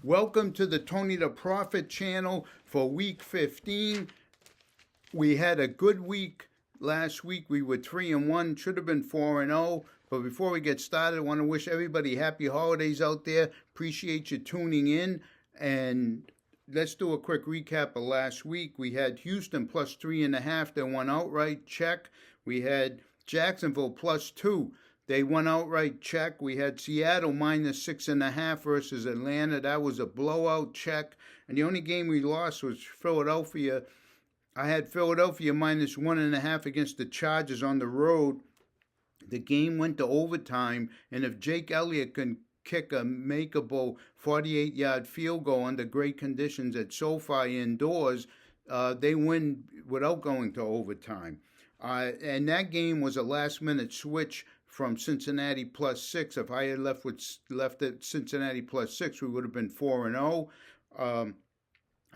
Welcome to the Tony the Prophet channel for week 15. We had a good week last week. We were 3-1, should have been 4-0. But before we get started, I want to wish everybody happy holidays out there. Appreciate you tuning in. And let's do a quick recap of last week. We had Houston plus 3.5. They won outright. Check. We had Jacksonville plus 2. They won outright. Check. We had Seattle minus 6.5 versus Atlanta. That was a blowout. Check. And the only game we lost was Philadelphia. I had Philadelphia minus 1.5 against the Chargers on the road. The game went to overtime, and if Jake Elliott can kick a makeable 48-yard field goal under great conditions at SoFi indoors, they win without going to overtime. And that game was a last-minute switch from Cincinnati plus 6. If I had left at Cincinnati plus 6, we would have been 4-0.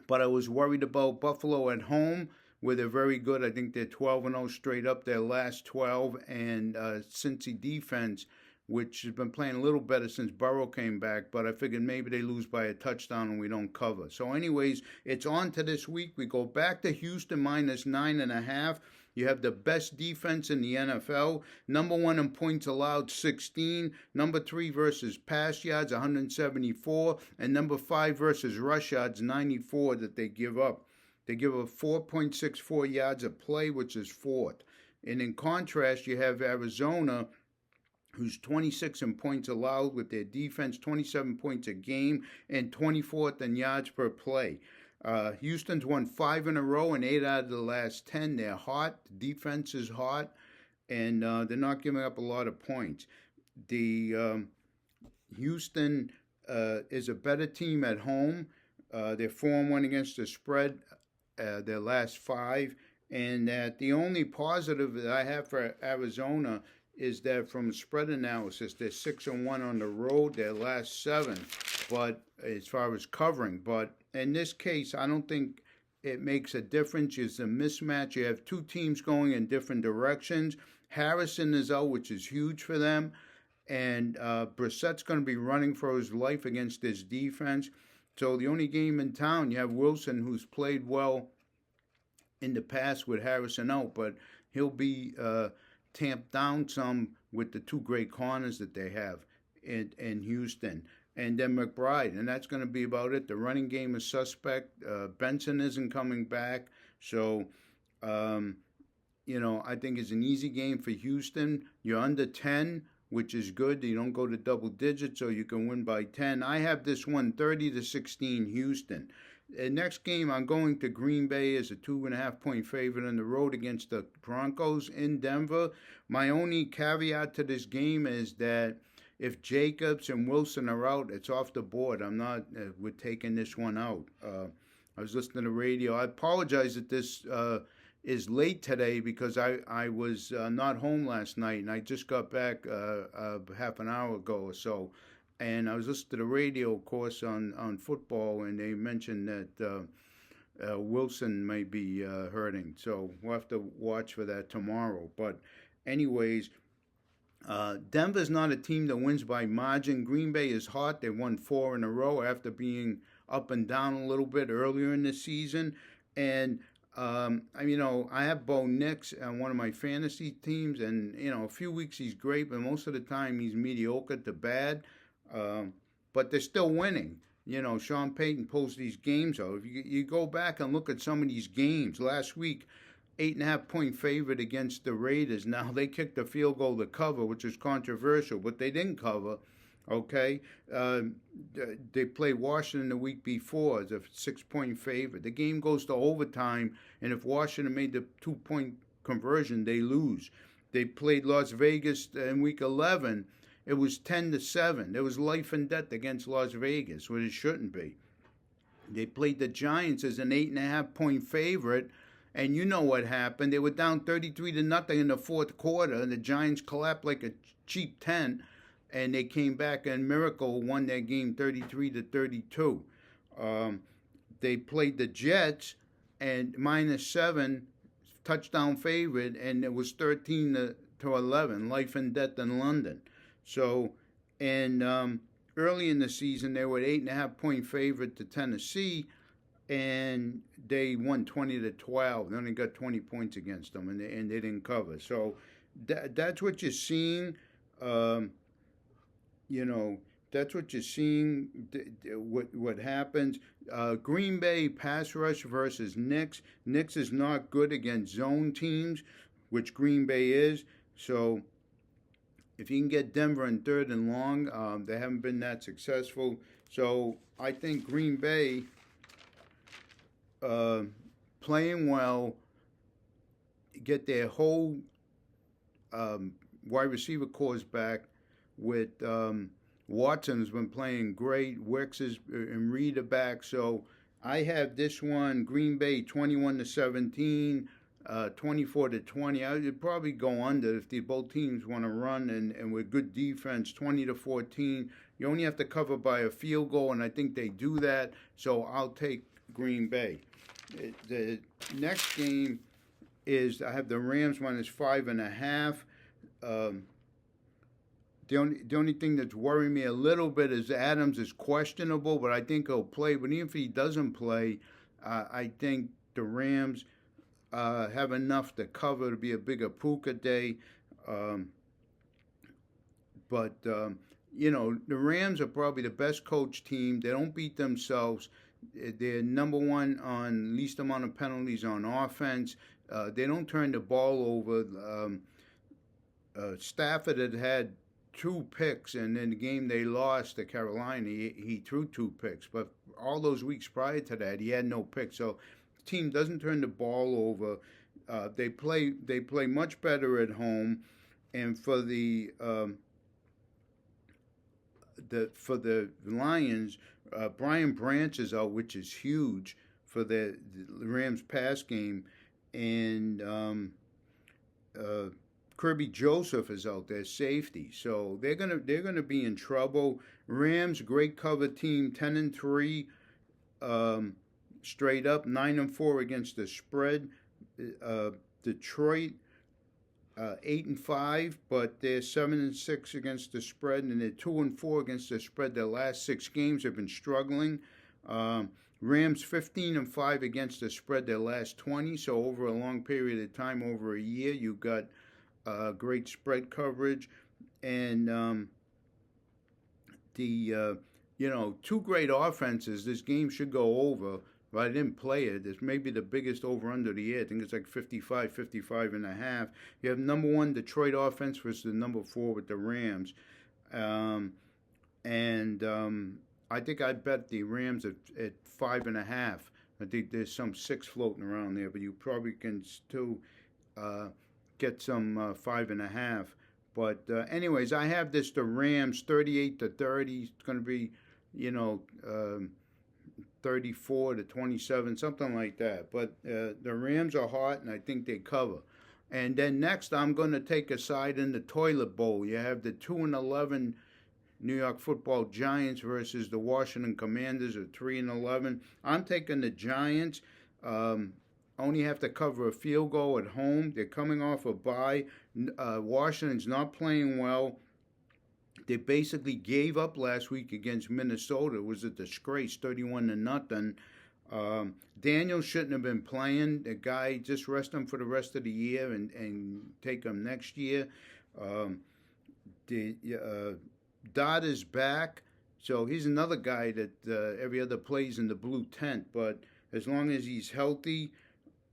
But I was worried about Buffalo at home, where they're very good. I think they're 12-0 straight up their last 12. And Cincy defense, which has been playing a little better since Burrow came back. But I figured maybe they lose by a touchdown and we don't cover. So anyways, it's on to this week. We go back to Houston minus 9.5. You have the best defense in the NFL. Number 1 in points allowed, 16. Number 3 versus pass yards, 174. And number 5 versus rush yards, 94 that they give up. They give up 4.64 yards a play, which is 4th. And in contrast, you have Arizona, who's 26 in points allowed with their defense, 27 points a game, and 24th in yards per play. Houston's won 5 in a row and 8 out of the last 10. They're hot. The defense is hot, and they're not giving up a lot of points. The Houston is a better team at home. They're 4-1 against the spread, their last 5. And that the only positive that I have for Arizona is that from spread analysis, they're 6-1 on the road, their last 7. But as far as covering, but in this case, I don't think it makes a difference. It's a mismatch. You have two teams going in different directions. Harrison is out, which is huge for them. And Brissett's going to be running for his life against this defense. So the only game in town, you have Wilson, who's played well in the past with Harrison out, but he'll be tamped down some with the two great corners that they have in Houston. And then McBride, and that's going to be about it. The running game is suspect. Benson isn't coming back. So, I think it's an easy game for Houston. You're under 10, which is good. You don't go to double digits, so you can win by 10. I have this one 30-16 Houston. The next game, I'm going to Green Bay as a 2.5-point favorite on the road against the Broncos in Denver. My only caveat to this game is that if Jacobs and Wilson are out, it's off the board. I'm not we're taking this one out. I was listening to radio. I apologize that this is late today because I was not home last night, and I just got back half an hour ago or so. And I was listening to the radio, of course, on football, and they mentioned that Wilson may be hurting. So we'll have to watch for that tomorrow. But anyways, Denver's not a team that wins by margin. Green Bay is hot. They won 4 in a row after being up and down a little bit earlier in the season. And, I have Bo Nix on one of my fantasy teams. And, a few weeks he's great, but most of the time he's mediocre to bad. But they're still winning. Sean Payton pulls these games out. If you go back and look at some of these games last week, 8.5-point favorite against the Raiders. Now, they kicked a field goal to cover, which is controversial, but they didn't cover, okay? They played Washington the week before as a 6-point favorite. The game goes to overtime, and if Washington made the 2-point conversion, they lose. They played Las Vegas in week 11. It was 10-7. There was life and death against Las Vegas, which it shouldn't be. They played the Giants as an 8.5-point favorite. And you know what happened. They were down 33-0 in the fourth quarter, and the Giants collapsed like a cheap tent, and they came back and miracle won that game 33-32. They played the Jets and -7 touchdown favorite, and it was 13-11, life and death in London. So, and early in the season they were an 8.5 point favorite to Tennessee, and they won 20-12. They only got 20 points against them, and they didn't cover. So that's what you're seeing. Um, you know, that's what you're seeing. What happens? Green Bay pass rush versus Knicks. Knicks is not good against zone teams, which Green Bay is. So if you can get Denver in third and long, they haven't been that successful. So I think Green Bay playing well, get their whole wide receiver cores back with Watson has been playing great. Wicks is and Reed are back. So I have this one, Green Bay 21-17, 24-20. I would probably go under if both teams want to run and with good defense, 20-14. You only have to cover by a field goal, and I think they do that. So I'll take Green Bay. The next game is I have the Rams -5.5. The only thing that's worrying me a little bit is Adams is questionable, but I think he'll play. But even if he doesn't play, I think the Rams have enough to cover to be a bigger Puka day. You know, the Rams are probably the best coach team. They don't beat themselves. They're number one on least amount of penalties on offense. They don't turn the ball over. Stafford had 2 picks, and in the game they lost to Carolina, he threw 2 picks. But all those weeks prior to that, he had no picks. So the team doesn't turn the ball over. They play much better at home, and for the Lions, Brian Branch is out, which is huge for the Rams pass game, and Kirby Joseph is out there, safety. So they're gonna be in trouble. Rams, great cover team, 10-3, straight up, 9-4 against the spread. Detroit, 8-5, but they're 7-6 against the spread, and they're 2-4 against the spread. Their last 6 games have been struggling. Rams 15-5 against the spread their last 20. So over a long period of time, over a year, you've got great spread coverage, and you know, 2 great offenses. This game should go over. But I didn't play it. It's maybe the biggest over-under of the year. I think it's like 55.5. You have number 1 Detroit offense versus the number 4 with the Rams. I think I bet the Rams at 5.5. I think there's some 6 floating around there, but you probably can still get some 5.5. But anyways, I have this, the Rams 38-30. It's going to be, you know, 34-27, something like that. But the Rams are hot, and I think they cover. And then next, I'm going to take a side in the toilet bowl. You have the 2-11 New York Football Giants versus the Washington Commanders at 3-11. I'm taking the Giants. Only have to cover a field goal at home. They're coming off a bye. Washington's not playing well. They basically gave up last week against Minnesota. It was a disgrace, 31-0. Daniel shouldn't have been playing. The guy, just rest him for the rest of the year and take him next year. Dodd is back, so he's another guy that every other plays in the blue tent. But as long as he's healthy,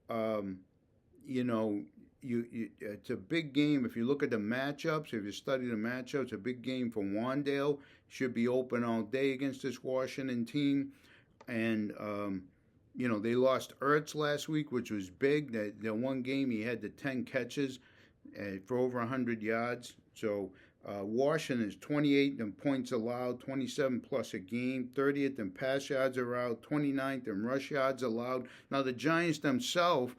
you know, it's a big game. If you look at the matchups, if you study the matchups, it's a big game for Wandale. Should be open all day against this Washington team. And, you know, they lost Ertz last week, which was big. The one game he had the 10 catches for over 100 yards. So Washington is 28th in points allowed, 27 plus a game, 30th in pass yards allowed, 29th in rush yards allowed. Now the Giants themselves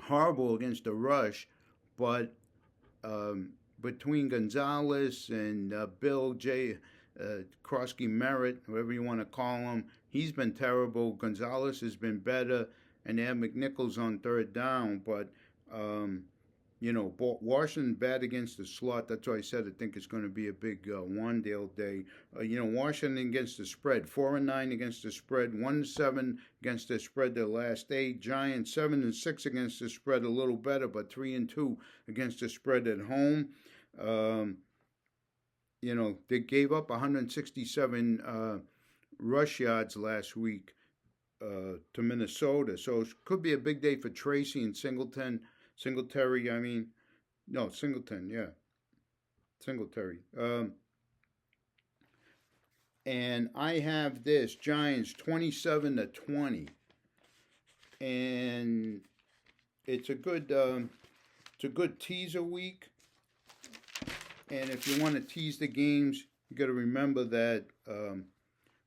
horrible against the rush, but between Gonzalez and Bill J. Krosky Merritt, whoever you want to call him, he's been terrible. Gonzalez has been better, and they have McNichols on third down. But, you Washington bad against the slot. That's why I said I think it's going to be a big Wandale day. Washington against the spread, 4-9 against the spread, 1-7 against the spread their last 8. Giants 7-6 against the spread, a little better, but 3-2 against the spread at home. They gave up 167 rush yards last week to Minnesota, so it could be a big day for Tracy and Singletary. Singletary. And I have this Giants 27-20, and it's a good teaser week. And if you want to tease the games, you got to remember that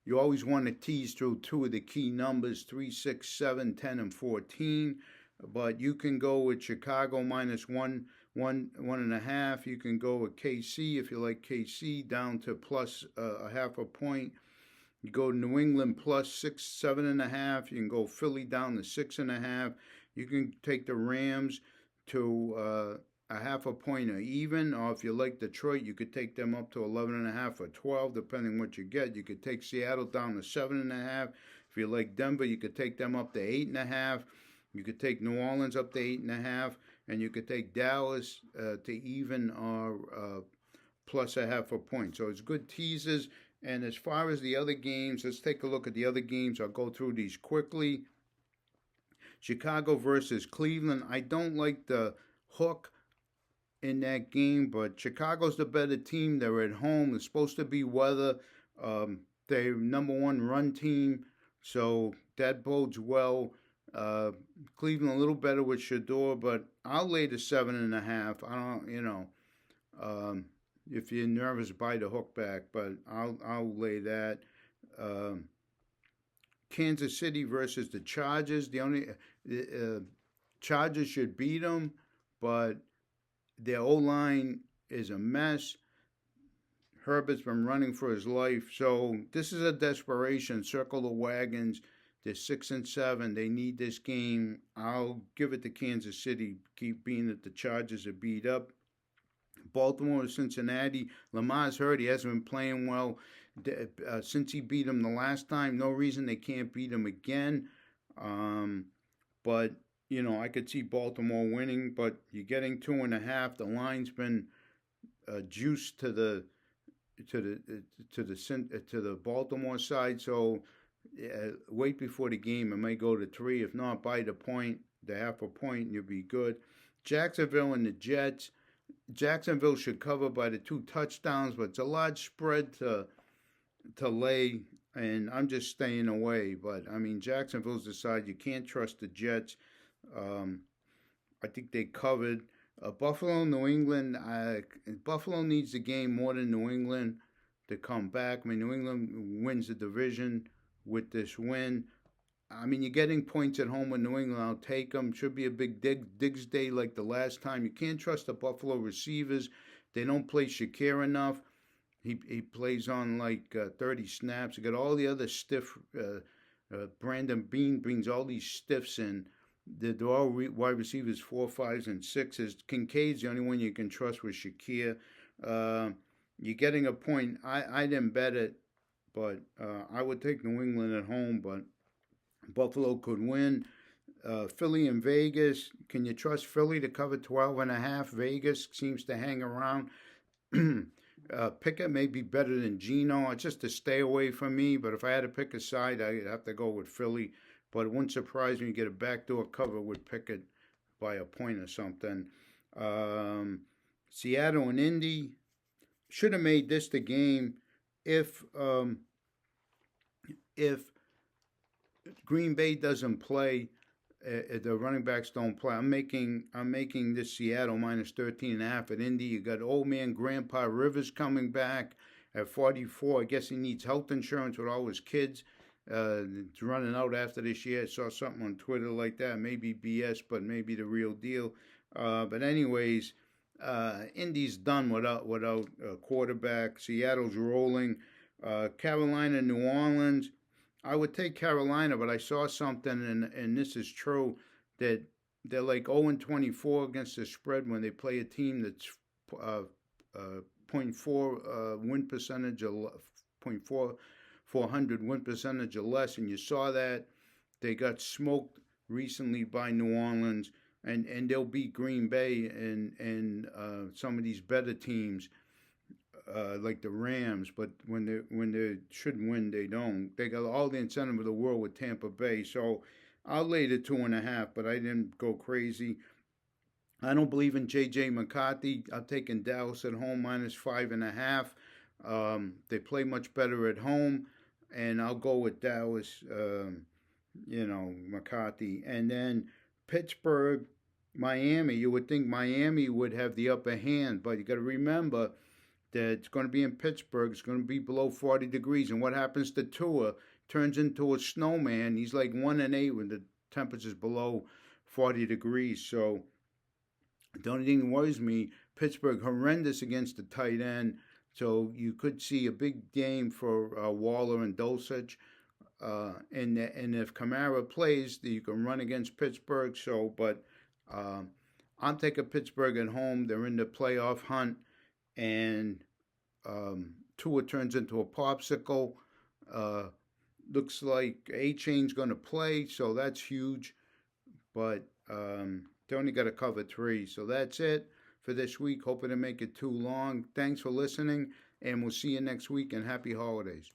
you always want to tease through 2 of the key numbers: 3, 6, 7, 10, and 14. But you can go with Chicago -1.5. You can go with KC if you like KC down to plus a half a point. You go New England plus 6, 7.5. You can go Philly down to 6.5. You can take the Rams to a half a point or even, or if you like Detroit, you could take them up to 11.5 or 12, depending what you get. You could take Seattle down to 7.5. If you like Denver, you could take them up to 8.5. You could take New Orleans up to 8.5, and you could take Dallas to even or plus a half a point. So it's good teasers. And as far as the other games, let's take a look at the other games. I'll go through these quickly. Chicago versus Cleveland. I don't like the hook in that game, but Chicago's the better team. They're at home. It's supposed to be weather. They're #1 run team, so that bodes well. Cleveland a little better with Shador, but I'll lay the 7.5. I don't, if you're nervous, buy the hook back, but I'll lay that. Kansas City versus the Chargers. The Chargers should beat them, but their O-line is a mess. Herbert's been running for his life, so this is a desperation. Circle the wagons. They're 6-7. They need this game. I'll give it to Kansas City, keep being that the Chargers are beat up. Baltimore, Cincinnati. Lamar's hurt. He hasn't been playing well since he beat him the last time. No reason they can't beat him again. But I could see Baltimore winning. But you're getting 2.5. The line's been juiced to the Baltimore side. So wait before the game. It may go to 3. If not, buy the point, the half a point, and you'll be good. Jacksonville and the Jets. Jacksonville should cover by the 2 touchdowns, but it's a large spread to lay, and I'm just staying away. But, Jacksonville's the side. You can't trust the Jets. I think they covered. Buffalo, New England. Buffalo needs the game more than New England to come back. New England wins the division with this win. You're getting points at home with New England. I'll take them. Should be a big Diggs day like the last time. You can't trust the Buffalo receivers. They don't play Shakir enough. He plays on 30 snaps. You got all the other stiff. Brandon Bean brings all these stiffs in. They're all wide receivers, 4, 5s, and 6s. Kincaid's the only one you can trust with Shakir. You're getting a point. I didn't bet it, but I would take New England at home, but Buffalo could win. Philly and Vegas. Can you trust Philly to cover 12.5? Vegas seems to hang around. Pickett may be better than Geno. It's just to stay away from me, but if I had to pick a side, I'd have to go with Philly. But it wouldn't surprise me to get a backdoor cover with Pickett by a point or something. Seattle and Indy. Should have made this the game if Green Bay doesn't play, the running backs don't play. I'm making this Seattle -13.5 at Indy. You got old man Grandpa Rivers coming back at 44. I guess he needs health insurance with all his kids. It's running out after this year. I saw something on Twitter like that. Maybe BS, but maybe the real deal. But anyways, Indy's done without a quarterback. Seattle's rolling. Carolina, New Orleans. I would take Carolina, but I saw something, and this is true, that they're like 0-24 against the spread when they play a team that's uh, uh, point 0.4 win percentage or point 400 win percentage or less, and you saw that they got smoked recently by New Orleans, and they'll beat Green Bay and some of these better teams like the Rams. But when they should win, they don't. They got all the incentive of the world with Tampa Bay, so I'll lay the 2.5, but I didn't go crazy. I don't believe in J.J. McCarthy. I'm taking Dallas at home -5.5. They play much better at home, and I'll go with Dallas. McCarthy, and then Pittsburgh, Miami. You would think Miami would have the upper hand, but you got to remember that it's going to be in Pittsburgh. It's going to be below 40 degrees, and what happens to Tua? Turns into a snowman. He's like 1-8 when the temperature's below 40 degrees. So the only thing that worries me, Pittsburgh horrendous against the tight end. So you could see a big game for Waller and Dulcich. And if Kamara plays, you can run against Pittsburgh. So, but I'm taking Pittsburgh at home. They're in the playoff hunt, and Tua turns into a popsicle. Looks like A-Chain's going to play, so that's huge. But they only got to cover 3. So that's it for this week. Hoping to make it too long. Thanks for listening, and we'll see you next week, and happy holidays.